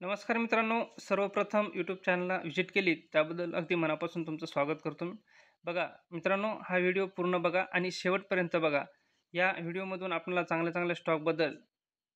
नमस्कार मित्रांनो, सर्वप्रथम यूट्यूब चॅनलला व्हिजिट केली त्याबद्दल अगदी मनापासून तुमचं स्वागत करतो मी. बघा मित्रांनो, हा व्हिडिओ पूर्ण बघा आणि शेवटपर्यंत बघा. या व्हिडिओमधून आपल्याला चांगल्या-चांगल्या स्टॉकबद्दल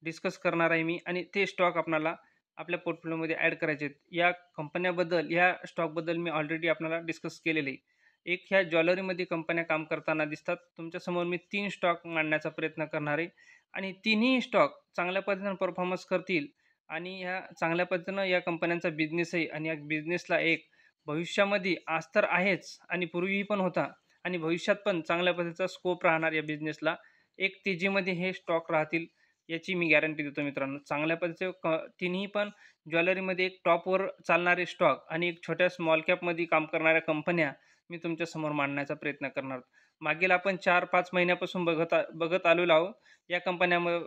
डिस्कस करणार आहे मी आणि ते स्टॉक आपल्याला आपल्या पोर्टफोलिओमध्ये ॲड करायचे आहेत. या कंपन्याबद्दल, या स्टॉकबद्दल मी ऑलरेडी आपल्याला डिस्कस केलेले आहे. एक ह्या ज्वेलरीमध्ये कंपन्या काम करताना दिसतात. तुमच्यासमोर मी 3 स्टॉक मांडण्याचा प्रयत्न करणार आहे आणि तिन्ही स्टॉक चांगल्या पद्धतीने परफॉर्मन्स करतील आणि ह्या चांगल्या पद्धतीनं या कंपन्यांचा बिझनेस आहे आणि या बिझनेसला एक भविष्यामध्ये आज तर आहेच आणि पूर्वीही पण होता आणि भविष्यात पण चांगल्या पद्धतीचा स्कोप राहणार या बिझनेसला. एक तेजीमध्ये हे स्टॉक राहतील याची मी गॅरंटी देतो मित्रांनो. चांगल्या पद्धतीचे तिन्ही पण ज्वेलरीमध्ये एक टॉपवर चालणारे स्टॉक आणि एक छोट्या स्मॉल कॅपमध्ये काम करणाऱ्या कंपन्या मी तुमच्यासमोर मांडण्याचा प्रयत्न करणार आहोत. मागील आपण 4-5 महिन्यापासून बघत आलेलो आहोत. या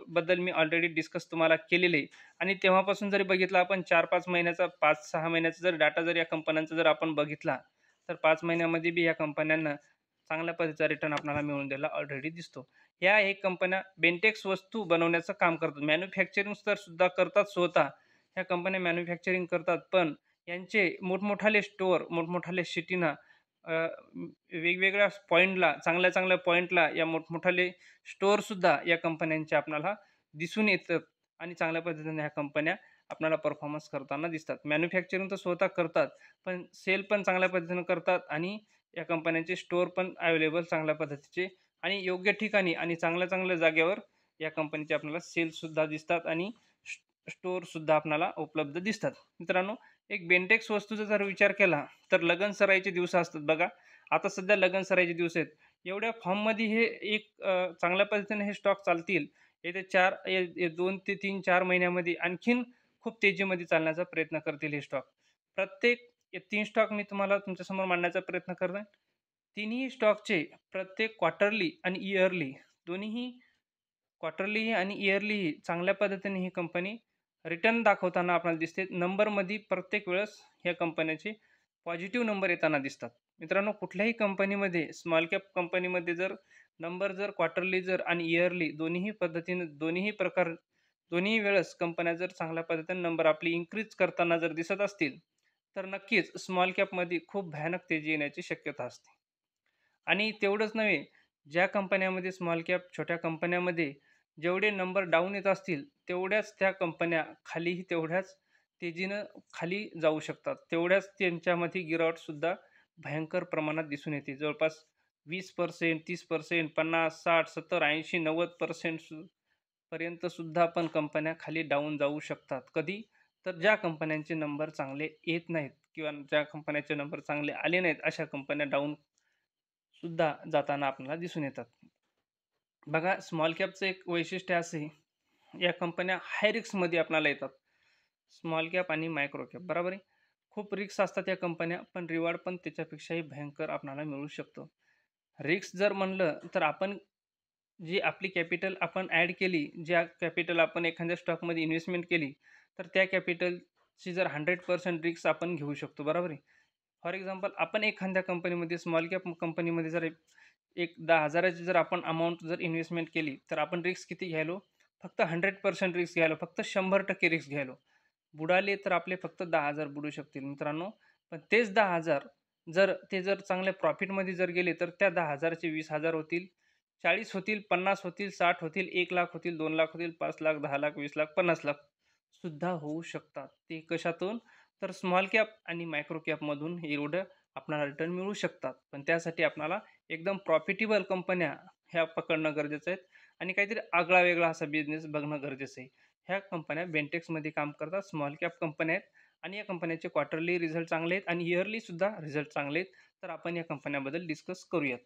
बद्दल मी ऑलरेडी डिस्कस तुम्हाला केलेले आहे. आणि तेव्हापासून जरी बघितलं आपण 4-5 महिन्याचा 5-6 महिन्याचा जर डाटा जर या कंपन्यांचा जर आपण बघितला, तर 5 महिन्यामध्ये बी या कंपन्यांना चांगल्या पद्धतीचा रिटर्न आपल्याला मिळून द्यायला ऑलरेडी दिसतो. ह्या एक कंपन्या बेंटेक्स वस्तू बनवण्याचं काम करतात. मॅन्युफॅक्चरिंग तर सुद्धा करतात स्वतः. ह्या कंपन्या मॅन्युफॅक्चरिंग करतात, पण यांचे मोठमोठाले स्टोअर, मोठमोठाले सिटीना वेगवेगळ्या पॉइंटला, चांगल्या-चांगल्या पॉइंटला या मोठमोठाले स्टोअरसुद्धा या कंपन्यांचे आपल्याला दिसून येतात. आणि चांगल्या पद्धतीने ह्या कंपन्या आपल्याला परफॉर्मन्स करताना दिसतात. मॅन्युफॅक्चरिंग तर स्वतः करतात, पण सेल पण चांगल्या पद्धतीने करतात आणि या कंपन्यांचे स्टोअर पण अवेलेबल चांगल्या पद्धतीचे आणि योग्य ठिकाणी आणि चांगल्या-चांगल्या जागेवर या कंपनीचे आपल्याला सेल्ससुद्धा दिसतात आणि स्टोअरसुद्धा आपल्याला उपलब्ध दिसतात. मित्रांनो, एक बेंटेक्स वस्तूचा जर विचार केला, तर लगनसराईचे दिवस असतात बघा. आता सध्या लगनसराईचे दिवस आहेत. एवढ्या फॉर्ममध्ये हे एक चांगल्या पद्धतीने हे स्टॉक चालतील. येत्या 4 2 ते 3-4 महिन्यामध्ये आणखीन खूप तेजीमध्ये चालण्याचा प्रयत्न करतील हे स्टॉक. प्रत्येक 3 स्टॉक मी तुम्हाला तुमच्यासमोर मांडण्याचा प्रयत्न करतोय. तिन्ही स्टॉकचे प्रत्येक क्वार्टरली आणि इयरली दोन्हीही क्वार्टरलीही आणि इयरलीही चांगल्या पद्धतीने ही कंपनी रिटर्न दाखवताना आपल्याला दिसते. नंबरमध्ये प्रत्येक वेळेस ह्या कंपन्याचे पॉझिटिव्ह नंबर येताना दिसतात. मित्रांनो, कुठल्याही कंपनीमध्ये स्मॉल कॅप कंपनीमध्ये जर नंबर जर क्वार्टरली जर आणि इयरली दोन्हीही पद्धतीने दोन्ही वेळेस कंपन्या जर चांगल्या पद्धतीने नंबर आपली इन्क्रीज करताना जर दिसत असतील, तर नक्कीच स्मॉल कॅपमध्ये खूप भयानक तेजी येण्याची शक्यता असते. आणि तेवढंच नव्हे, ज्या कंपन्यामध्ये स्मॉल कॅप छोट्या कंपन्यामध्ये जेवढे नंबर डाऊन येत असतील, तेवढ्याच त्या कंपन्या खालीही तेवढ्याच तेजीनं खाली जाऊ शकतात. तेवढ्याच त्यांच्यामध्ये गिरावटसुद्धा भयंकर प्रमाणात दिसून येते. जवळपास 20%, 30%, 50, 60, 70, 80, 90% पर्यंत सुद्धा पण कंपन्या खाली डाऊन जाऊ शकतात. कधी? तर ज्या कंपन्यांचे नंबर चांगले येत नाहीत किंवा ज्या कंपन्यांचे नंबर चांगले आले नाहीत, अशा कंपन्या डाऊन सुद्धा जाताना आपल्याला दिसून येतात. बघा, स्मॉल कॅपचं एक वैशिष्ट्य असं आहे, या कंपन्या हाय रिस्कमध्ये आपल्याला येतात. स्मॉल कॅप आणि मायक्रो कॅप बरोबर आहे. खूप रिस्क असतात या कंपन्या, पण रिवॉर्ड पण त्याच्यापेक्षाही भयंकर आपल्याला मिळू शकतो. रिस्क जर म्हणलं तर आपण जी आपली कॅपिटल आपण ॲड केली, ज्या कॅपिटल आपण एखाद्या स्टॉकमध्ये इन्व्हेस्टमेंट केली, तर त्या कॅपिटलची जर 100% रिस्क आपण घेऊ शकतो, बरोबर आहे. फॉर एक्झाम्पल आपण एखाद्या कंपनीमध्ये स्मॉल कॅप कंपनीमध्ये जर एक 10,000 ची जर आपण अमाउंट जर इन्व्हेस्टमेंट केली, तर आपण रिस्क किती घ्यायलो? फक्त 100% रिस्क घ्यायलो, फक्त 100% रिस्क घ्यायलो. बुडाले तर आपले फक्त 10,000 बुडू शकतील मित्रांनो. पण तेच 10,000 जर चांगल्या प्रॉफिटमध्ये जर गेले, तर त्या 10,000 चे 20,000 होतील, 40 होतील, 50 होतील, 60 होतील, 1,00,000 होतील, 2,00,000 होतील, 5,00,000, 10,00,000, 20,00,000, 50,00,000 सुद्धा होऊ शकतात. ते कशातून? तर स्मॉल कॅप आणि मायक्रो कॅपमधून एवढं आपल्याला रिटर्न मिळू शकतात. पण त्यासाठी आपल्याला एकदम प्रॉफिटेबल कंपन्या ह्या पकडणं गरजेचं आहे आणि काहीतरी आगळा-वेगळा असा बिझनेस बघणं गरजेचं आहे. ह्या कंपन्या बेंटेक्समध्ये काम करतात. स्मॉल कॅप कंपन्या आहेत आणि या कंपन्यांचे क्वार्टरली रिझल्ट चांगले आहेत आणि इयरली सुद्धा रिझल्ट चांगले आहेत. तर आपण या कंपन्यांबद्दल डिस्कस करूयात.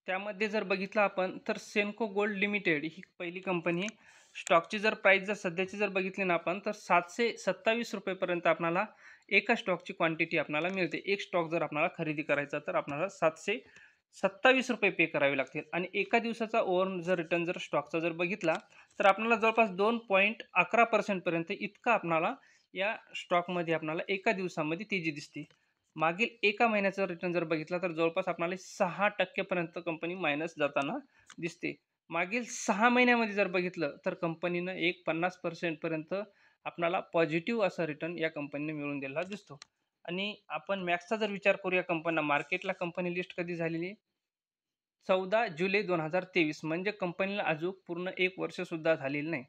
त्यामध्ये जर बघितलं आपण तर सेन्को गोल्ड लिमिटेड ही पहिली कंपनी आहे. स्टॉकची जर प्राईस जर सध्याची जर बघितली ना आपण, तर ₹727 पर्यंत आपल्याला एका स्टॉकची क्वांटिटी आपल्याला मिळते. एक स्टॉक जर आपल्याला खरेदी करायचा तर आपल्याला ₹727 पे करावे लागतील आणि एका दिवसाचा जर रिटर्न जर स्टॉकचा जर बघितला, तर आपल्याला जवळपास 2.11% पर्यंत इतका आपल्याला या स्टॉकमध्ये आपल्याला एका दिवसामध्ये तेजी दिसते. मागील एका महिन्याचा रिटर्न जर बघितला, तर जवळपास आपल्याला 6% पर्यंत कंपनी मायनस जाताना दिसते. मागील 6 महिन्यामध्ये जर बघितलं, तर कंपनीनं एक 50% पर्यंत आपल्याला पॉझिटिव्ह असा रिटर्न या कंपनीने मिळून दिलेला दिसतो. आणि आपण मॅक्सचा जर विचार करूया कंपन्या मार्केटला कंपनी लिस्ट कधी झालेली आहे? 14 जुलै 2023 म्हणजे कंपनीला अजून पूर्ण 1 वर्षसुद्धा झालेलं नाही.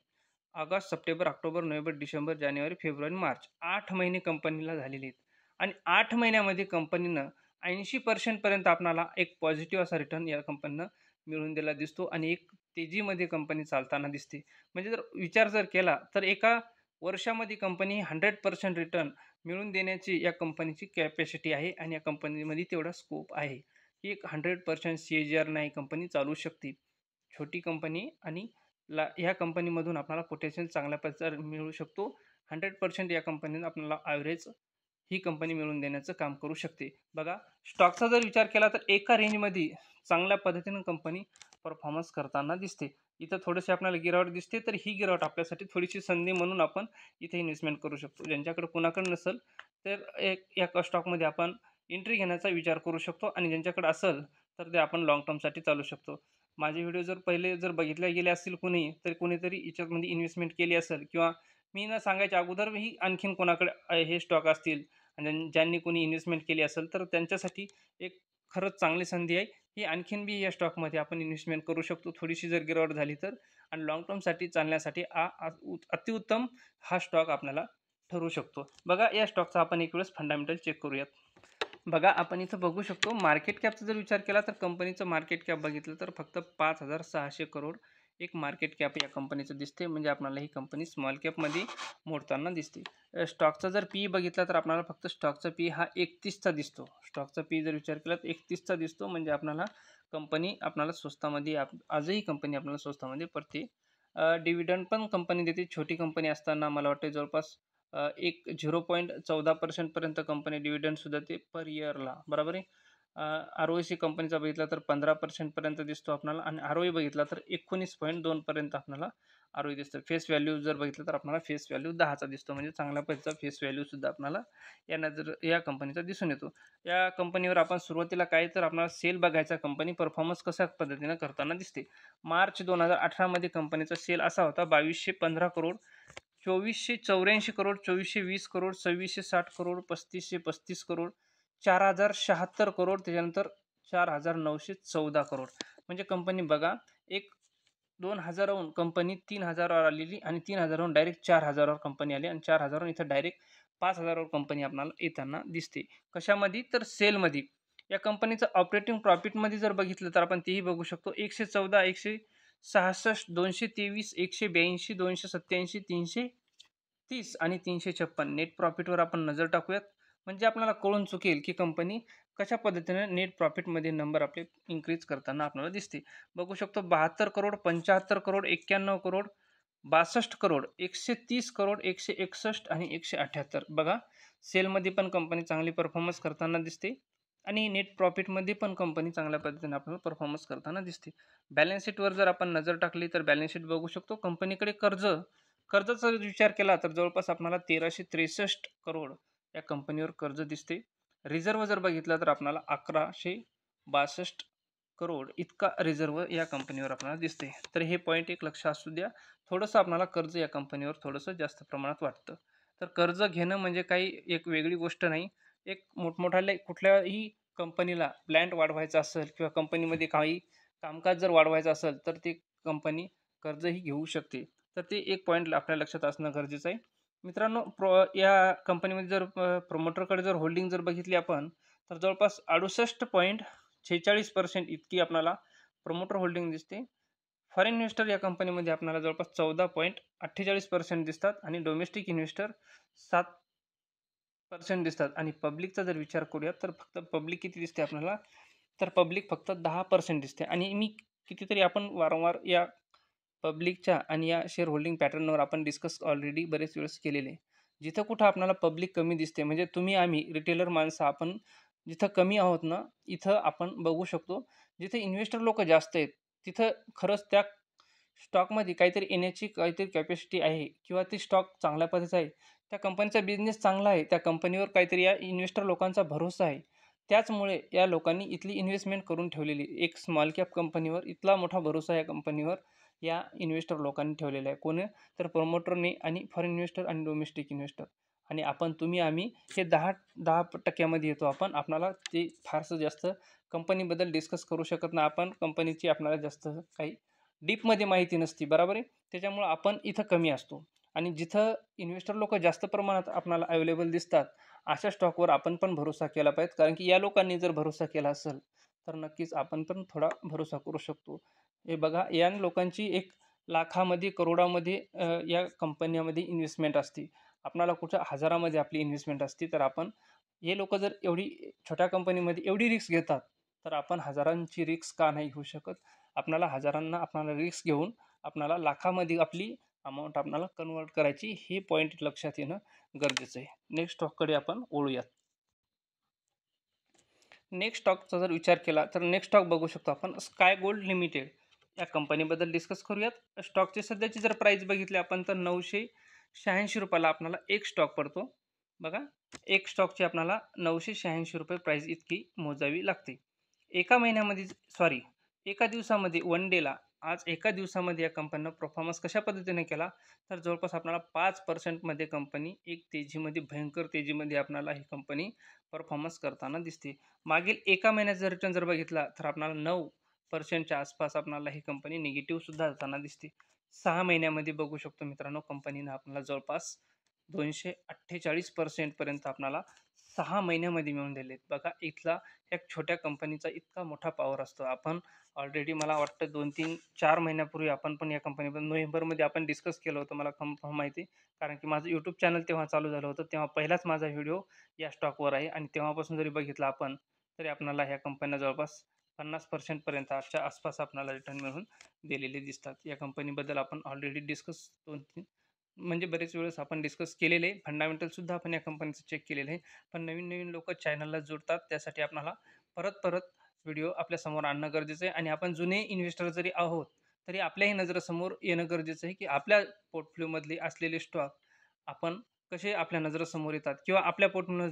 August, September, October, November, December, जानेवारी, फेब्रुवारी, मार्च 8 महिने कंपनीला झालेले आहेत. आणि 8 महिन्यामध्ये कंपनीनं 80% पर्यंत आपल्याला एक पॉझिटिव्ह असा रिटर्न या कंपनीनं मिळवून दिलेला दिसतो आणि एक तेजीमध्ये कंपनी चालताना दिसते. म्हणजे जर विचार जर केला तर एका वर्षामध्ये कंपनी 100% रिटर्न मिळवून देण्याची या कंपनीची कॅपॅसिटी आहे आणि या कंपनीमध्ये तेवढा स्कोप आहे. ही एक 100% CAGR नाही कंपनी चालवू शकते. छोटी कंपनी आणि ह्या कंपनीमधून आपल्याला पोटेन्शियल चांगल्या प्रकारे मिळू शकतो. 100% या कंपनीनं आपल्याला ॲव्हरेज ही कंपनी मिळवून देण्याचं काम करू शकते. बघा स्टॉकचा जर विचार केला तर एका रेंजमध्ये चांगल्या पद्धतीनं कंपनी परफॉर्मन्स करताना दिसते. इथं थोडीशी आपल्याला गिरावट दिसते, तर ही गिरावट आपल्यासाठी थोडीशी संधी म्हणून आपण इथे इन्व्हेस्टमेंट करू शकतो. ज्यांच्याकडे कुणाकडे नसेल तर या स्टॉकमध्ये आपण एंट्री घेण्याचा विचार करू शकतो आणि ज्यांच्याकडे असेल तर ते आपण लाँग टर्मसाठी चालू शकतो. माझे व्हिडिओ जर पहिले जर बघितले गेले असतील कुणी, तर कुणीतरी याच्यामध्ये इन्व्हेस्टमेंट केली असेल किंवा मी न सांगायच्या अगोदरही आणखीन कोणाकडे हे स्टॉक असतील आणि ज्यांनी कोणी इन्व्हेस्टमेंट केली असेल, तर त्यांच्यासाठी एक खरंच चांगली संधी आहे. ही आणखीन बी या स्टॉकमध्ये आपण इन्व्हेस्टमेंट करू शकतो. थोडीशी जर गिरावट झाली तर आणि लाँग टर्मसाठी चालण्यासाठी अतिउत्तम हा स्टॉक आपल्याला ठरू शकतो. बघा या स्टॉकचा आपण एक वेळेस फंडामेंटल चेक करूयात. बघा आपण इथं बघू शकतो मार्केट कॅपचा जर विचार केला तर कंपनीचं मार्केट कॅप बघितलं तर फक्त 5,600 करोड एक मार्केट कॅप या कंपनीचं दिसते. म्हणजे आपल्याला ही कंपनी स्मॉल कॅपमध्ये मोडताना दिसते. स्टॉकचा जर पी बघितला तर आपल्याला फक्त स्टॉकचा पी हा 31चा दिसतो. स्टॉकचा पी जर विचार केला तर 31चा दिसतो. म्हणजे आपल्याला कंपनी आपल्याला स्वस्तामध्ये आजही कंपनी आपल्याला स्वस्तामध्ये पडते. डिव्हिडंड पण कंपनी देते. छोटी कंपनी असताना मला वाटतं जवळपास एक 0.14% पर्यंत कंपनी डिव्हिडंडसुद्धा देते पर इयरला, बरोबर आहे. ROIC कंपनीचा बघितला तर 15% पर्यंत दिसतो आपल्याला आणि ROE बघितला तर 19.2 पर्यंत आपल्याला ROE दिसतं. फेस व्हॅल्यू जर बघितलं तर आपल्याला फेस व्हॅल्यू 10चा दिसतो. म्हणजे चांगल्या पद्धतीचा फेस व्हॅल्यूसुद्धा आपल्याला या कंपनीचा दिसून येतो. या कंपनीवर आपण सुरुवातीला काय तर आपल्याला सेल बघायचा, कंपनी परफॉर्मन्स कशा पद्धतीनं करताना दिसते. मार्च 2018 मध्ये कंपनीचा सेल असा होता 2215 करोड, 2484 करोड, 2420 करोड, 2660 करोड, 3535 करोड, 4076 करोड, त्याच्यानंतर 4914 करोड. म्हणजे कंपनी बघा एक 2000वरून कंपनी 3000वर आलेली आणि 3000वरून डायरेक्ट 4000वर कंपनी आली आणि 4000वरून इथं डायरेक्ट 5000वर कंपनी आपल्याला येताना दिसते. कशामध्ये तर सेलमध्ये. या कंपनीचं ऑपरेटिंग प्रॉफिटमध्ये जर बघितलं तर आपण तेही बघू शकतो. 114, 166, 223, 182, 287, 330 आणि 356 नेट प्रॉफिटवर आपण नजर टाकूयात. म्हणजे आपल्याला कळून चुकेल की कंपनी कशा पद्धतीने नेट प्रॉफिटमध्ये नंबर आपले इन्क्रीज करताना आपल्याला दिसते. बघू शकतो 72 करोड, 75 करोड, 91 करोड, 62 करोड, 130 करोड, 161 आणि 178. बघा सेलमध्ये पण कंपनी चांगली परफॉर्मन्स करताना दिसते आणि नेट प्रॉफिटमध्ये पण कंपनी चांगल्या पद्धतीने आपल्याला परफॉर्मन्स करताना दिसते. बॅलन्स शीटवर जर आपण नजर टाकली तर बॅलन्स शीट बघू शकतो. कंपनीकडे कर्जाचा जर विचार केला तर जवळपास आपल्याला 1363 करोड या कंपनीवर कर्ज दिसते. रिझर्व्ह जर बघितला तर आपल्याला 1162 करोड इतका रिझर्व्ह या कंपनीवर आपल्याला दिसते. तर हे पॉईंट एक लक्ष असू द्या. थोडंसं आपल्याला कर्ज या कंपनीवर थोडंसं जास्त प्रमाणात वाटतं. तर कर्ज घेणं म्हणजे काही एक वेगळी गोष्ट नाही. एक मोठमोठाल्या कुठल्याही कंपनीला प्लांट वाढवायचा असेल किंवा कंपनीमध्ये काही कामकाज जर वाढवायचं असेल तर ती कंपनी कर्जही घेऊ शकते. तर ते एक पॉईंट आपल्या लक्षात असणं गरजेचं आहे. मित्रांनो या कंपनीमध्ये जर प्रमोटरकडे जर होल्डिंग जर बघितली आपण तर जवळपास 68.46% इतकी आपल्याला प्रमोटर होल्डिंग दिसते. फॉरेन इन्व्हेस्टर या कंपनीमध्ये आपल्याला जवळपास 14.48% दिसतात आणि डोमेस्टिक इन्व्हेस्टर 7% दिसतात आणि पब्लिकचा जर विचार करूया तर फक्त पब्लिक किती दिसते आपल्याला तर पब्लिक फक्त 10% दिसते. आणि मी कितीतरी आपण वारंवार या पब्लिकच्या आणि या शेअर होल्डिंग पॅटर्नवर आपण डिस्कस ऑलरेडी बरेच वेळेस केलेले आहे. जिथं कुठं आपल्याला पब्लिक कमी दिसते म्हणजे तुम्ही आम्ही रिटेलर माणसं आपण जिथं कमी आहोत ना, इथं आपण बघू शकतो. जिथे इन्व्हेस्टर लोकं जास्त आहेत, तिथं खरंच त्या स्टॉकमध्ये काहीतरी येण्याची काहीतरी कॅपॅसिटी आहे किंवा ती स्टॉक चांगल्या पद्धतीचा आहे. त्या कंपनीचा बिझनेस चांगला आहे. त्या कंपनीवर काहीतरी या इन्व्हेस्टर लोकांचा भरोसा आहे. त्याचमुळे या लोकांनी इथली इन्व्हेस्टमेंट करून ठेवलेली. एक स्मॉल कॅप कंपनीवर इथला मोठा भरोसा या कंपनीवर या इन्व्हेस्टर लोकांनी ठेवलेलं आहे. कोणी तर प्रमोटरने आणि फॉरेन इन्व्हेस्टर आणि डोमेस्टिक इन्व्हेस्टर आणि आपण तुम्ही आम्ही हे 10% येतो आपण. आपणाला ते फारसं जास्त कंपनीबद्दल डिस्कस करू शकत नाही आपण. कंपनीची आपल्याला जास्त काही डीपमध्ये माहिती नसते, बरोबर आहे. त्याच्यामुळं आपण इथं कमी असतो आणि जिथं इन्व्हेस्टर लोकं जास्त प्रमाणात आपल्याला अवेलेबल दिसतात, अशा स्टॉकवर आपण पण भरोसा केला पाहिजे. कारण की या लोकांनी जर भरोसा केला असेल, तर नक्कीच आपण पण थोडा भरोसा करू शकतो. हे बघा, या लोकांची एक लाखामध्ये, करोडामध्ये या कंपन्यांमध्ये इन्व्हेस्टमेंट असते. आपल्याला कुठं हजारामध्ये आपली इन्व्हेस्टमेंट असते. तर आपण हे लोकं जर एवढी छोट्या कंपनीमध्ये एवढी रिस्क घेतात, तर आपण हजारांची रिस्क का नाही घेऊ शकत? आपल्याला हजारांना आपल्याला रिस्क घेऊन आपल्याला लाखामध्ये आपली अमाउंट आपल्याला कन्व्हर्ट करायची, हे पॉइंट लक्षात येणं गरजेचं आहे. नेक्स्ट स्टॉककडे आपण वळूयात. नेक्स्ट स्टॉकचा जर विचार केला, तर नेक्स्ट स्टॉक बघू शकतो आपण स्काय गोल्ड लिमिटेड या कंपनीबद्दल डिस्कस करूयात. स्टॉकची सध्याची जर प्राईस बघितली आपण तर ₹986 ला आपल्याला एक स्टॉक पडतो. बघा, एक स्टॉकची आपल्याला ₹986 प्राईस इतकी मोजावी लागते. एका महिन्यामध्ये सॉरी एका दिवसामध्ये वन डेला आज एका दिवसामध्ये या कंपनीनं परफॉर्मन्स कशा पद्धतीने केला, तर जवळपास आपल्याला 5% मध्ये कंपनी एक तेजीमध्ये, भयंकर तेजीमध्ये आपल्याला ही कंपनी परफॉर्मन्स करताना दिसते. मागील एका महिन्याचा रिटर्न जर बघितला तर आपल्याला 9% च्या आसपास आपल्याला ही कंपनी निगेटिव्ह सुद्धा जाताना दिसते. 6 महिन्यामध्ये बघू शकतो मित्रांनो, कंपनीनं आपल्याला जवळपास 248% पर्यंत आपल्याला 6 महिन्यामध्ये मिळवून दिलेत. बघा, इथला एक छोट्या कंपनीचा इतका मोठा पॉवर असतो. आपण ऑलरेडी मला वाटतं 2-3-4 महिन्यापूर्वी आपण पण या कंपनीबद्दल नोव्हेंबरमध्ये आपण डिस्कस केलं होतं. मला कन्फर्म माहिती आहे. कारण की माझं YouTube चॅनल तेव्हा चालू झालं होतं. तेव्हा पहिलाच माझा व्हिडिओ या स्टॉकवर आहे आणि तेव्हापासून जरी बघितलं आपण, तरी आपल्याला ह्या कंपन्या जवळपास 50% पर्यंत आजच्या आसपास आपल्याला रिटर्न मिळून दिलेले दिसतात. या कंपनीबद्दल आपण ऑलरेडी डिस्कस 2-3 म्हणजे बरेच वेळेस आपण डिस्कस केलेले आहे. फंडामेंटलसुद्धा आपण या कंपनीचं चेक केलेलं आहे. पण नवीन-नवीन लोकं चॅनलला जुडतात. त्यासाठी आपल्याला परत-परत व्हिडिओ आपल्यासमोर आणणं गरजेचं आहे आणि आपण जुने इन्व्हेस्टर जरी आहोत, तरी आपल्याही नजरेसमोर येणं गरजेचं आहे, की आपल्या पोर्टफोलिओमधले असलेले स्टॉक आपण कसे आपल्या नजरेसमोर येतात किंवा आपल्या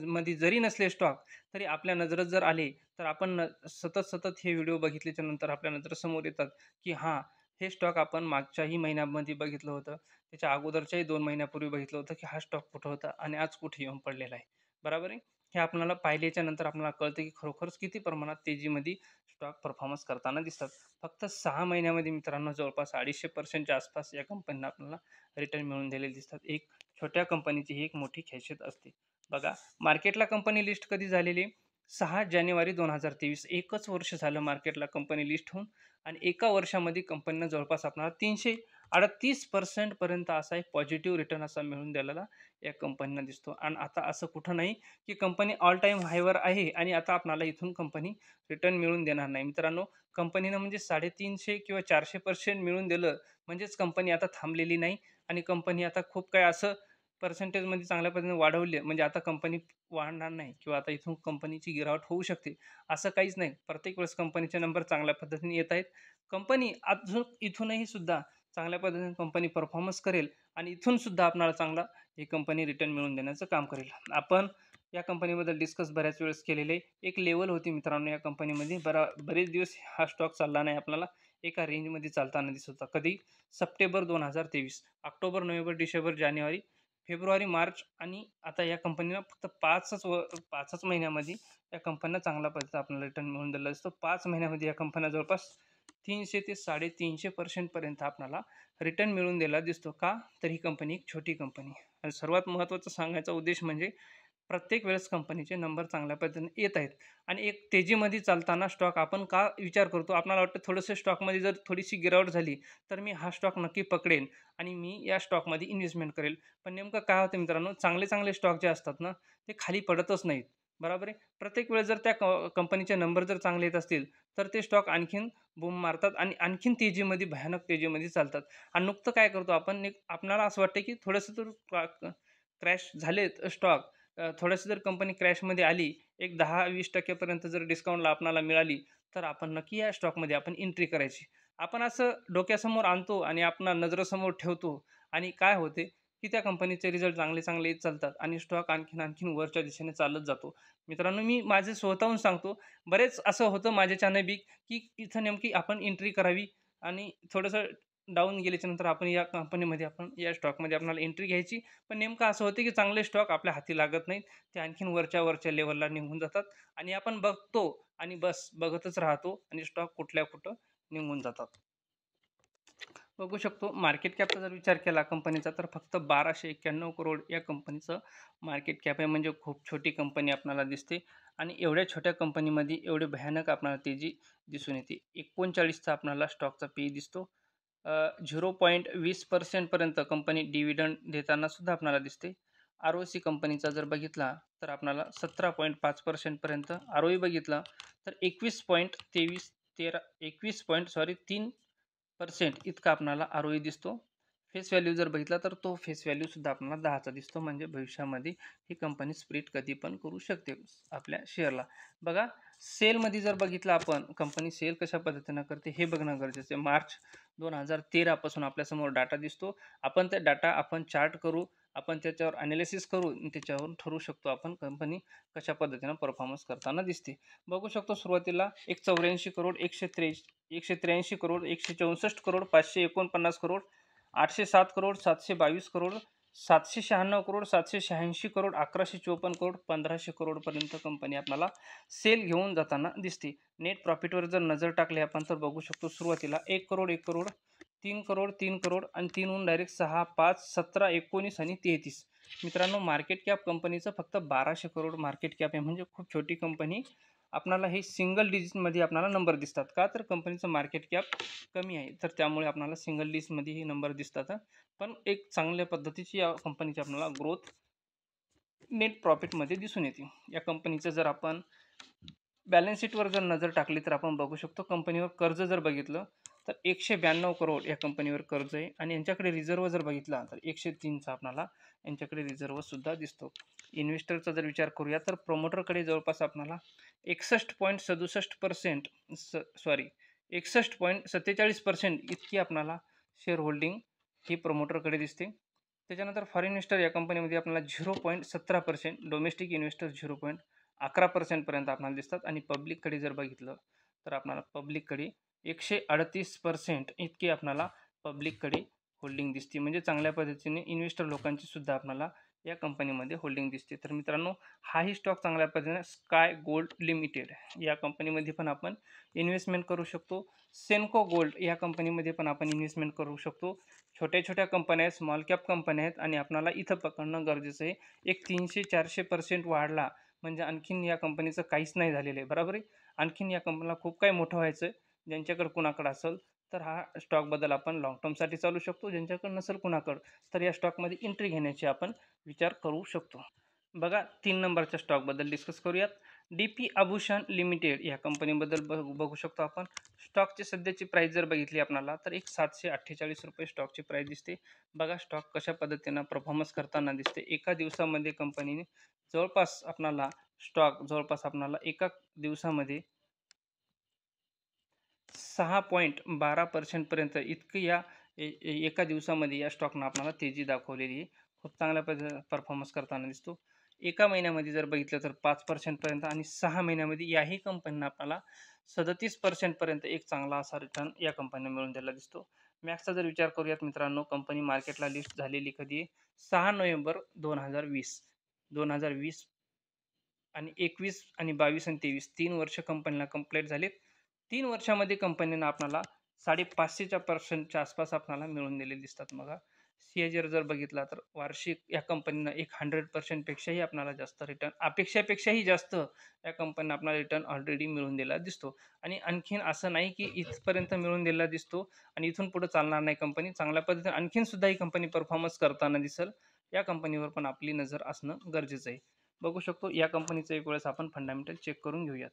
मध्ये जरी नसले स्टॉक, तरी आपल्या नजरेत जर आले, तर आपण सतत हे व्हिडिओ बघितल्याच्या नंतर आपल्या नजरेसमोर येतात, की हां, हे स्टॉक आपण मागच्याही महिन्यामध्ये बघितलं होतं. त्याच्या अगोदरच्याही 2 महिन्यापूर्वी बघितलं होतं, की हा स्टॉक कुठं होता आणि आज कुठे येऊन पडलेला आहे. बरोबर आहे? हे आपल्याला पाहिल्याच्या नंतर आपल्याला कळतं, की खरोखरच किती प्रमाणात तेजीमध्ये स्टॉक परफॉर्मन्स करताना दिसतात. फक्त 6 महिन्यामध्ये मित्रांनो जवळपास 250% च्या आसपास या कंपनीनं आपल्याला रिटर्न मिळवून दिलेले दिसतात. एक छोट्या कंपनीची ही एक मोठी खासियत असते. बघा, मार्केटला कंपनी लिस्ट कधी झालेली? 6 जानेवारी 2023. एकच वर्ष झालं मार्केटला कंपनी लिस्ट होऊन आणि एका वर्षामध्ये कंपनीनं जवळपास आपल्याला 338% पर्यंत असा एक पॉझिटिव्ह रिटर्न असा मिळवून दिलेला या कंपनीनं दिसतो. आणि आता असं कुठं नाही, की कंपनी ऑल टाईम हायवर आहे आणि आता आपल्याला इथून कंपनी रिटर्न मिळवून देणार नाही. मित्रांनो, कंपनीनं म्हणजे 350 किंवा 400% मिळवून दिलं, म्हणजेच कंपनी आता थांबलेली नाही आणि कंपनी आता खूप काही असं पर्सेंटेजमध्ये चांगल्या पद्धतीने वाढवली आहे. म्हणजे आता कंपनी वाढणार नाही किंवा आता इथून कंपनीची गिरावट होऊ शकते, असं काहीच नाही. प्रत्येक वेळेस कंपनीचे नंबर चांगल्या पद्धतीने येत आहेत. कंपनी अजून इथूनही सुद्धा चांगल्या पद्धतीने कंपनी परफॉर्मन्स करेल आणि इथून सुद्धा आपल्याला चांगला ही कंपनी रिटर्न मिळवून देण्याचं काम करेल. आपण या कंपनीबद्दल डिस्कस बऱ्याच वेळेस केलेले. एक लेव्हल होती मित्रांनो या कंपनीमध्ये. बरेच दिवस हा स्टॉक चालला नाही. आपल्याला एका रेंजमध्ये चालताना दिसत होता. कधी? सप्टेंबर 2023, ऑक्टोबर, नोव्हेंबर, डिसेंबर, जानेवारी, फेब्रुवारी, मार्च आणि आता या कंपनीनं फक्त 5च महिन्यामध्ये या कंपन्यांना चांगल्या पद्धतीने आपल्याला रिटर्न मिळवून दिलेला दिसतो. 5 महिन्यामध्ये या कंपन्या जवळपास 300 ते 350% पर्यंत आपल्याला रिटर्न मिळवून दिलेला दिसतो. का? तर ही कंपनी एक छोटी कंपनी आहे. आणि सर्वात महत्त्वाचा सांगायचा उद्देश म्हणजे प्रत्येक वेळेस कंपनीचे नंबर चांगल्या पद्धतीने येत आहेत आणि एक तेजीमध्ये चालताना स्टॉक आपण का विचार करतो? आपल्याला वाटतं थोडंसं स्टॉकमध्ये जर थोडीशी गिरावट झाली, तर मी हा स्टॉक नक्की पकडेन आणि मी या स्टॉकमध्ये इन्व्हेस्टमेंट करेल. पण नेमकं काय होतं मित्रांनो, चांगले स्टॉक जे असतात ना, ते खाली पडतच नाहीत. बरोबर आहे? प्रत्येक वेळेस जर त्या कंपनीचे नंबर जर चांगले येत असतील, तर ते स्टॉक आणखीन बूम मारतात आणि आणखीन तेजीमध्ये, भयानक तेजीमध्ये चालतात. आणि नुकतं काय करतो आपण, आपल्याला असं वाटतं की थोडंसं तर क्रॅश झालेत स्टॉक, थोडंसं जर कंपनी क्रॅशमध्ये आली, एक 10-20% पर्यंत जर डिस्काउंटला आपल्याला मिळाली, तर आपण नक्की या स्टॉकमध्ये आपण एंट्री करायची. आपण असं डोक्यासमोर आणतो आणि आपल्या नजरेसमोर ठेवतो आणि काय होते, की त्या कंपनीचे रिझल्ट चांगले येत चालतात आणि स्टॉक आणखीन वरच्या दिशेने चालत जातो. मित्रांनो, मी माझे स्वतःहून सांगतो, बरेच असं होतं माझ्याच्यानं बी, की इथं नेमकी आपण एंट्री करावी आणि थोडंसं डाऊन गेल्याच्यानंतर आपण या कंपनीमध्ये या स्टॉकमध्ये आपल्याला एंट्री घ्यायची. पण नेमकं असं होतं की चांगले स्टॉक आपल्या हाती लागत नाहीत. ते आणखीन वरच्या लेव्हलला निघून जातात आणि आपण बघतो आणि बस बघतच राहतो आणि स्टॉक कुठल्या कुठं निघून जातात. बघू शकतो मार्केट कॅपचा जर विचार केला कंपनीचा तर फक्त 1291 करोड या कंपनीचं मार्केट कॅप आहे. म्हणजे खूप छोटी कंपनी आपल्याला दिसते आणि एवढ्या छोट्या कंपनीमध्ये एवढे भयानक आपल्याला तेजी दिसून येते. 39चा आपल्याला स्टॉकचा पी दिसतो. 0.20% पर्यंत कंपनी डिव्हिडंड देताना सुद्धा आपल्याला दिसते. आर-ओ-सी कंपनीचा जर बघितला तर आपल्याला 17.5% पर्यंत आर-ओ-ई बघितला तर 3% इतका आपल्याला आर-ओ-ई दिसतो. फेस व्हॅल्यू जर बघितला तर तो फेस व्हॅल्यू सुद्धा आपल्याला 10चा दिसतो. म्हणजे भविष्यामध्ये ही कंपनी स्प्लिट कधी पण करू शकते आपल्या शेअरला. बघा सेलमध्ये जर बघितलं आपण कंपनी सेल कशा पद्धतीनं करते हे बघणं गरजेचं आहे. मार्च 2013 पासून आपल्यासमोर डाटा दिसतो. आपण त्या डाटा आपण चार्ट करू, आपण त्याच्यावर ॲनालिसिस करू आणि त्याच्यावरून ठरवू शकतो आपण कंपनी कशा पद्धतीनं परफॉर्मन्स करताना दिसते. बघू शकतो सुरुवातीला 184 करोड, 183 करोड, 164 करोड, 549 करोड, 807 करोड, 722 करोड, 796 करोड, 786 करोड, 1154 करोड, 1500 करोडपर्यंत कंपनी आपल्याला सेल घेऊन जाताना दिसते. नेट प्रॉफिटवर जर नजर टाकली आपण तर बघू शकतो सुरुवातीला 1 करोड, 1 करोड, 3 करोड, 3 करोड आणि 3 हून डायरेक्ट 6, 5, 17, 19 आणि 33. मित्रांनो मार्केट कॅप कंपनीचं फक्त 1200 करोड मार्केट कॅप आहे. म्हणजे खूप छोटी कंपनी आपल्याला हे सिंगल डिजिटमध्ये आपल्याला नंबर दिसतात. का तर कंपनीचं मार्केट कॅप कमी आहे. तर त्यामुळे आपल्याला सिंगल डिजिटमध्ये हे नंबर दिसतात. पण एक चांगल्या पद्धतीची या कंपनीची आपल्याला ग्रोथ नेट प्रॉफिटमध्ये दिसून येते. या कंपनीचं जर आपण बॅलन्स शीटवर जर नजर टाकली तर आपण बघू शकतो कंपनीवर कर्ज जर बघितलं तर 192 करोड या कंपनीवर कर्ज आहे आणि यांच्याकडे रिझर्व्ह जर बघितला तर 103चा आपल्याला यांच्याकडे रिझर्व्ह सुद्धा दिसतो. इन्व्हेस्टरचा जर विचार करूया तर प्रमोटरकडे जवळपास आपल्याला 61.67% सॉरी 61.47% इतकी आपल्याला शेअर होल्डिंग ही प्रमोटरकडे दिसते. त्याच्यानंतर फॉरेन इन्व्हेस्टर या कंपनीमध्ये आपल्याला 0.17%, डोमेस्टिक इन्व्हेस्टर 0.11% पर्यंत आपल्याला दिसतात आणि पब्लिककडे जर बघितलं तर आपल्याला पब्लिककडे 138% इतकी आपल्याला पब्लिककडे होल्डिंग दिसते. म्हणजे चांगल्या पद्धतीने इन्व्हेस्टर लोकांची सुद्धा आपल्याला या कंपनीमध्ये होल्डिंग दिसते. तर मित्रांनो हाही स्टॉक चांगल्या पद्धतीने स्काय गोल्ड लिमिटेड या कंपनीमध्ये पण आपण इन्व्हेस्टमेंट करू शकतो. सेन्को गोल्ड या कंपनीमध्ये पण आपण इन्व्हेस्टमेंट करू शकतो. छोट्या कंपन्या आहेत, स्मॉल कॅप कंपन्या आहेत आणि आपल्याला इथं पकडणं गरजेचं आहे. एक 300-400% वाढला म्हणजे आणखीन या कंपनीचं काहीच नाही झालेलं आहे. बरोबर आहे. आणखीन या कंपनीला खूप काही मोठं व्हायचं आहे. ज्यांच्याकडे कुणाकडे असेल तर हा स्टॉकबद्दल आपण लाँग टर्मसाठी चालू शकतो. ज्यांच्याकडे नसेल कुणाकडं तर या स्टॉकमध्ये एंट्री घेण्याची आपण विचार करू शकतो. बघा 3 नंबरच्या स्टॉकबद्दल डिस्कस करूयात. डी-पी आभूषण लिमिटेड या कंपनीबद्दल बघू शकतो आपण. स्टॉकची सध्याची प्राईस जर बघितली आपल्याला तर एक ₹748 स्टॉकची प्राईस दिसते. बघा स्टॉक कशा पद्धतीनं परफॉर्मन्स करताना दिसते. एका दिवसामध्ये कंपनीने जवळपास आपल्याला एका दिवसामध्ये 6.12% पर्यंत इतकी एका दिवसामध्ये या स्टॉकनं आपल्याला तेजी दाखवलेली आहे. खूप चांगल्या पद्धतीने परफॉर्मन्स करताना दिसतो. एका महिन्यामध्ये जर बघितलं तर 5% पर्यंत आणि 6 महिन्यामध्ये याही कंपनीनं आपल्याला 37% पर्यंत एक चांगला असा रिटर्न या कंपनीने मिळवून दिलेला दिसतो. मॅक्सचा जर विचार करूयात मित्रांनो कंपनी मार्केटला लिस्ट झालेली कधी आहे? 6 नोव्हेंबर 2020. 2020 आणि 21 आणि 22 आणि 23 3 वर्ष कंपनीला कंप्लीट झालीत. 3 वर्षामध्ये कंपनीनं आपल्याला 550%च्या आसपास आपल्याला मिळवून दिलेले दिसतात. बघा सी-ए-जी-आर जर बघितला तर वार्षिक या कंपनीनं एक 100% पेक्षाही आपल्याला जास्त रिटर्न अपेक्षापेक्षाही जास्त या कंपनीनं आपल्याला रिटर्न ऑलरेडी मिळवून दिलेला दिसतो. आणि आणखीन असं नाही की इथपर्यंत मिळवून दिलेला दिसतो आणि इथून पुढे चालणार नाही कंपनी. चांगल्या पद्धतीने आणखीन सुद्धा ही कंपनी परफॉर्मन्स करताना दिसेल. या कंपनीवर पण आपली नजर असणं गरजेचं आहे. बघू शकतो या कंपनीचं एक वेळेस आपण फंडामेंटल चेक करून घेऊयात.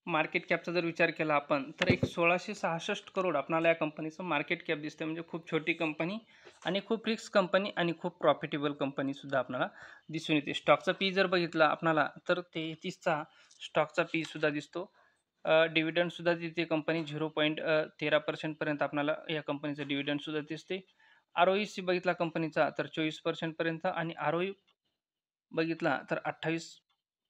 मार्केट कॅपचा जर विचार केला आपण तर एक 1666 करोड आपल्याला या कंपनीचं मार्केट कॅप दिसते. म्हणजे खूप छोटी कंपनी आणि खूप रिस्क कंपनी आणि खूप प्रॉफिटेबल कंपनी सुद्धा आपल्याला दिसून येते. स्टॉकचा पी जर बघितला आपल्याला तर 33चा स्टॉकचा पी सुद्धा दिसतो. डिव्हिडंड सुद्धा देते कंपनी 0.13% पर्यंत आपल्याला या कंपनीचं डिव्हिडंड सुद्धा दिसते. आर-ओ-ई बघितला कंपनीचा तर 24% पर्यंत आणि आर-ओ-ई बघितला तर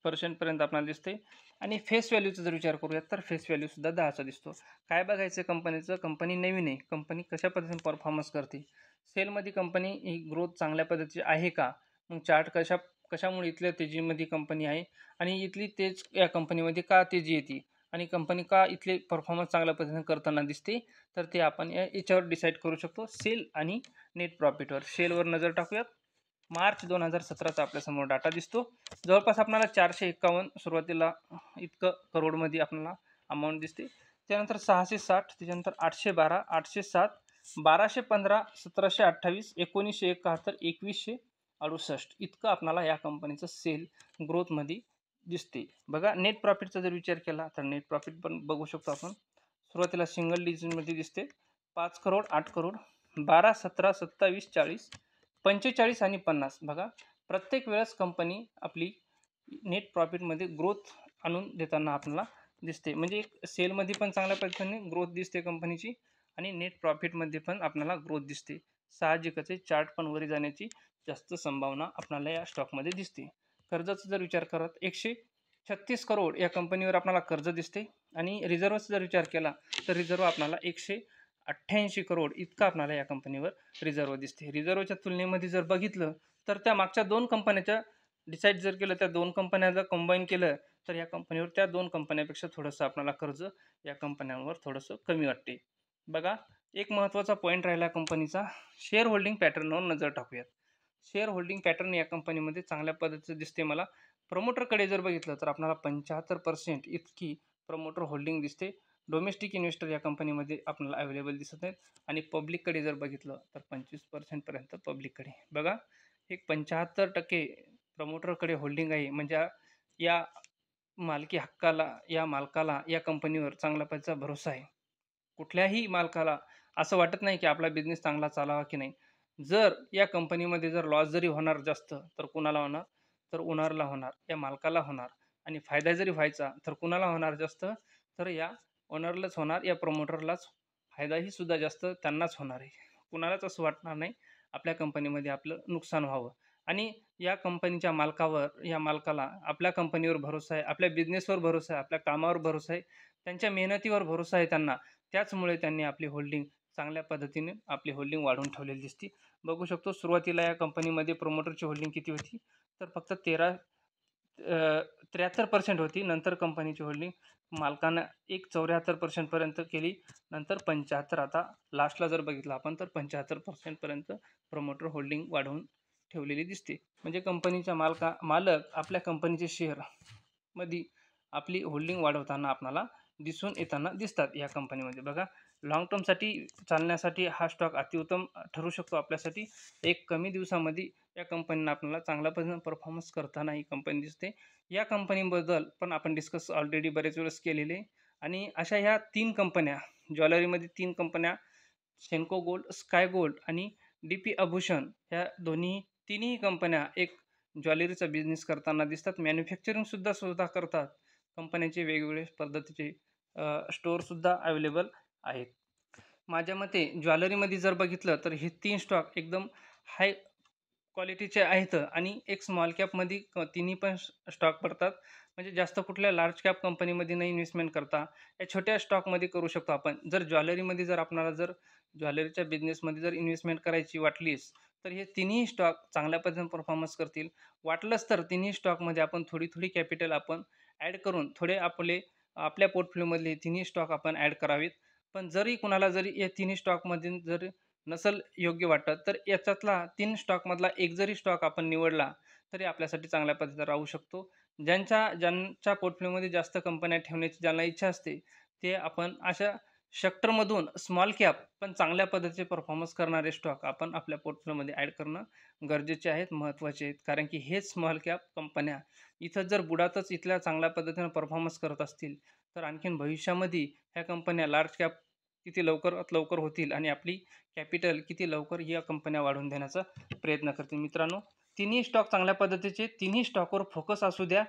पर्सेंटपर्यंत आपल्याला दिसते. आणि फेस व्हॅल्यूचा जर विचार करूयात तर फेस व्हॅल्यूसुद्धा 10चा दिसतो. काय बघायचं कंपनीचं, कंपनी नवीन आहे, कंपनी कशा पद्धतीने परफॉर्मन्स करते, सेलमध्ये कंपनी ही ग्रोथ चांगल्या पद्धतीची आहे का, मग चार्ट कशामुळे इथल्या तेजीमध्ये कंपनी आहे आणि इथली तेज या कंपनीमध्ये का तेजी येते आणि कंपनी का इथले परफॉर्मन्स चांगल्या पद्धतीने करताना दिसते, तर ते आपण याच्यावर डिसाईड करू शकतो, सेल आणि नेट प्रॉफिटवर. सेलवर नजर टाकूयात. मार्च 2017चा आपल्यासमोर डाटा दिसतो. जवळपास आपल्याला 451 सुरुवातीला इतकं करोडमध्ये आपल्याला अमाऊंट दिसते. त्यानंतर 660, त्याच्यानंतर 812, 807, 1215, 1728, 1971, 2168 इतकं आपल्याला या कंपनीचं सेल ग्रोथमध्ये दिसते. बघा नेट प्रॉफिटचा जर विचार केला तर नेट प्रॉफिट पण बघू शकतो आपण. सुरुवातीला सिंगल डिजिटमध्ये दिसते. 5 करोड, 8 करोड, 12, 17, 27, 40, 45 आणि 50. बघा प्रत्येक वेळेस कंपनी आपली नेट प्रॉफिटमध्ये ग्रोथ आणून देताना आपल्याला दिसते. म्हणजे एक सेलमध्ये पण चांगल्या पद्धतीने ग्रोथ दिसते कंपनीची आणि नेट प्रॉफिटमध्ये पण आपल्याला ग्रोथ दिसते. साहजिकच आहे, चार्ट पण वर जाण्याची जास्त संभावना आपल्याला या स्टॉकमध्ये दिसते. कर्जाचा जर विचार करत 136 करोड या कंपनीवर आपल्याला कर्ज दिसते आणि रिझर्वचा जर विचार केला तर रिझर्व आपल्याला 188 करोड इतका आपल्याला या कंपनीवर रिझर्व दिसते. रिझर्वच्या तुलनेमध्ये जर बघितलं तर त्या मागच्या 2 कंपन्याच्या डिसाईड जर केलं, त्या 2 कंपन्या जर कंबाईन केलं तर या कंपनीवर त्या 2 कंपन्यापेक्षा थोडंसं आपल्याला कर्ज या कंपन्यांवर थोडंसं कमी वाटते. बघा एक महत्त्वाचा पॉईंट राहिला कंपनीचा, शेअर होल्डिंग पॅटर्नवर नजर टाकूयात. शेअर होल्डिंग पॅटर्न या कंपनीमध्ये चांगल्या पद्धतीचं दिसते मला. प्रमोटरकडे जर बघितलं तर आपल्याला 75% इतकी प्रमोटर होल्डिंग दिसते. डोमेस्टिक इन्व्हेस्टर या कंपनीमध्ये आपल्याला अवेलेबल दिसत आहेत आणि पब्लिककडे जर बघितलं तर 25% पर्यंत पब्लिककडे. बघा एक 75% प्रमोटरकडे होल्डिंग आहे, म्हणजे या मालकी हक्काला, या मालकाला या कंपनीवर चांगल्या पद्धतीचा भरोसा आहे. कुठल्याही मालकाला असं वाटत नाही की आपला बिझनेस चांगला चालावा की नाही. जर या कंपनीमध्ये जर लॉस जरी होणार जास्त तर कुणाला होणार, तर ओनरला होणार, या मालकाला होणार. आणि फायदा जरी व्हायचा तर कुणाला होणार जास्त, तर या ओनरलाच होणार, या प्रमोटरलाच. फायदाही सुद्धा जास्त त्यांनाच होणार आहे. कुणालाच असं वाटणार नाही आपल्या कंपनीमध्ये आपलं नुकसान व्हावं. आणि या कंपनीच्या मालकावर, या मालकाला आपल्या कंपनीवर भरोसा आहे, आपल्या बिझनेसवर भरोसा आहे, आपल्या कामावर भरोसा आहे, त्यांच्या मेहनतीवर भरोसा आहे त्यांना. त्याचमुळे त्यांनी आपली होल्डिंग चांगल्या पद्धतीने आपली होल्डिंग वाढवून ठेवलेली दिसते. बघू शकतो सुरुवातीला या कंपनीमध्ये प्रमोटरची होल्डिंग किती होती, तर फक्त 73% होती. नंतर कंपनीची होल्डिंग मालकानं 74% पर्यंत केली. नंतर 75, आता लास्टला जर बघितलं आपण तर 75% पर्यंत प्रमोटर होल्डिंग वाढवून ठेवलेली दिसते. म्हणजे कंपनीचा मालक आपल्या कंपनीचे शेअर मध्ये आपली होल्डिंग वाढवताना आपल्याला दिसून येताना दिसतात या कंपनीमध्ये. बघा लॉंग टर्मसाठी चालण्यासाठी हा स्टॉक अतिउत्तम ठरू शकतो आपल्यासाठी. एक कमी दिवसामध्ये या कंपनीनं आपल्याला चांगल्या पद्धतीने परफॉर्मन्स करताना ही कंपनी दिसते. या कंपनीबद्दल पण आपण डिस्कस ऑलरेडी बरेच वेळेस केलेले. आणि अशा ह्या 3 कंपन्या, ज्वेलरीमध्ये 3 कंपन्या, सेन्को गोल्ड, स्काय गोल्ड आणि डी.पी. आभूषण, ह्या तिन्ही कंपन्या एक ज्वेलरीचा बिझनेस करताना दिसतात. मॅन्युफॅक्चरिंगसुद्धा करतात. कंपन्यांचे वेगवेगळे पद्धतीचे स्टोअरसुद्धा अवेलेबल आहेत. माझ्या मते ज्वेलरीमध्ये जर बघितलं तर हे 3 स्टॉक एकदम हाय क्वालिटीचे आहेत आणि एक स्मॉल कॅपमध्ये तिन्ही पण स्टॉक पडतात. म्हणजे जास्त कुठल्या लार्ज कॅप कंपनीमध्ये नाही इन्व्हेस्टमेंट करता, या छोट्या स्टॉकमध्ये करू शकतो आपण. जर ज्वेलरीमध्ये जर आपल्याला जर ज्वेलरीच्या बिझनेसमध्ये जर इन्व्हेस्टमेंट करायची वाटलीच, तर हे तिन्ही स्टॉक चांगल्या पद्धतीने परफॉर्मन्स करतील. वाटलंच तर तिन्ही स्टॉकमध्ये आपण थोडी कॅपिटल आपण ॲड करून थोडे आपल्या पोर्टफोलिओमधले तिन्ही स्टॉक आपण ॲड करावेत. पण जरी कुणाला जरी या तिन्ही स्टॉकमधून जर नसेल योग्य वाटत, तर याच्यातला 3 स्टॉकमधला एक जरी स्टॉक आपण निवडला, तरी आपल्यासाठी चांगल्या पद्धतीने राहू शकतो. ज्यांच्या पोर्टफोलिओमध्ये जास्त कंपन्या ठेवण्याची ज्यांना इच्छा असते, ते आपण अशा सेक्टरमधून स्मॉल कॅप पण चांगल्या पद्धतीचे परफॉर्मन्स करणारे स्टॉक आपण आपल्या पोर्टफोलिओमध्ये ॲड करणं गरजेचे आहेत, महत्त्वाचे आहेत. कारण की हेच स्मॉल कॅप कंपन्या इथं जर बुडातच इथल्या चांगल्या पद्धतीने परफॉर्मन्स करत असतील, तर आणखीन भविष्यामध्ये ह्या कंपन्या लार्ज कॅप किती लवकरात लवकर होतील आणि आपली कॅपिटल किती लवकर या कंपन्या वाढवून देण्याचा प्रयत्न करतील. मित्रांनो, तिन्ही स्टॉक चांगल्या पद्धतीचे, तिन्ही स्टॉकवर फोकस असू द्या.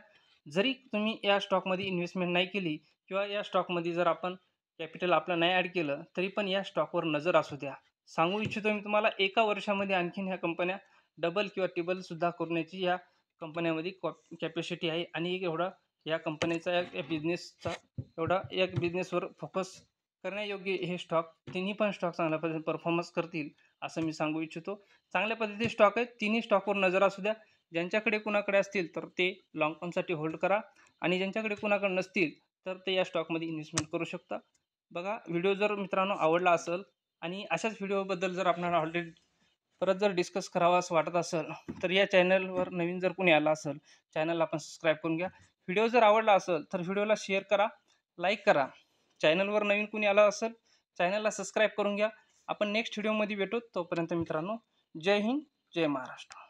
जरी तुम्ही या स्टॉकमध्ये इन्व्हेस्टमेंट नाही केली किंवा या स्टॉकमध्ये जर आपण कॅपिटल आपलं नाही ॲड केलं, तरी पण या स्टॉकवर नजर असू द्या. सांगू इच्छितो मी तुम्हाला, एका वर्षामध्ये आणखीन ह्या कंपन्या डबल किंवा टिबलसुद्धा करण्याची या कंपन्यामध्ये कॅपॅसिटी आहे आणि एवढा या कंपनीचा या बिझनेसचा एवढा या बिझनेसवर फोकस करण्यायोग्य हे स्टॉक तिन्ही पण स्टॉक चांगल्या पद्धतीने परफॉर्मन्स करतील असं मी सांगू इच्छितो. चांगल्या पद्धतीचे स्टॉक आहेत. तिन्ही स्टॉकवर नजर असू द्या. ज्यांच्याकडे कुणाकडे असतील तर ते लाँग टर्मसाठी होल्ड करा आणि ज्यांच्याकडे कुणाकडे नसतील तर ते या स्टॉकमध्ये इन्व्हेस्टमेंट करू शकता. बघा, व्हिडिओ जर मित्रांनो आवडला असेल आणि अशाच व्हिडिओबद्दल जर आपल्याला ऑलरेडी परत जर डिस्कस करावं असं वाटत असेल तर या चॅनलवर नवीन जर कोणी आला असेल चॅनलला आपण सबस्क्राईब करून घ्या. व्हिडिओ जर आवडला असेल तर व्हिडिओला शेअर करा, लाईक करा. चॅनलवर नवीन कोणी आला असेल चॅनलला सबस्क्राईब करून घ्या. आपण नेक्स्ट व्हिडिओमध्ये भेटू. तोपर्यंत मित्रांनो, जय हिंद, जय महाराष्ट्र.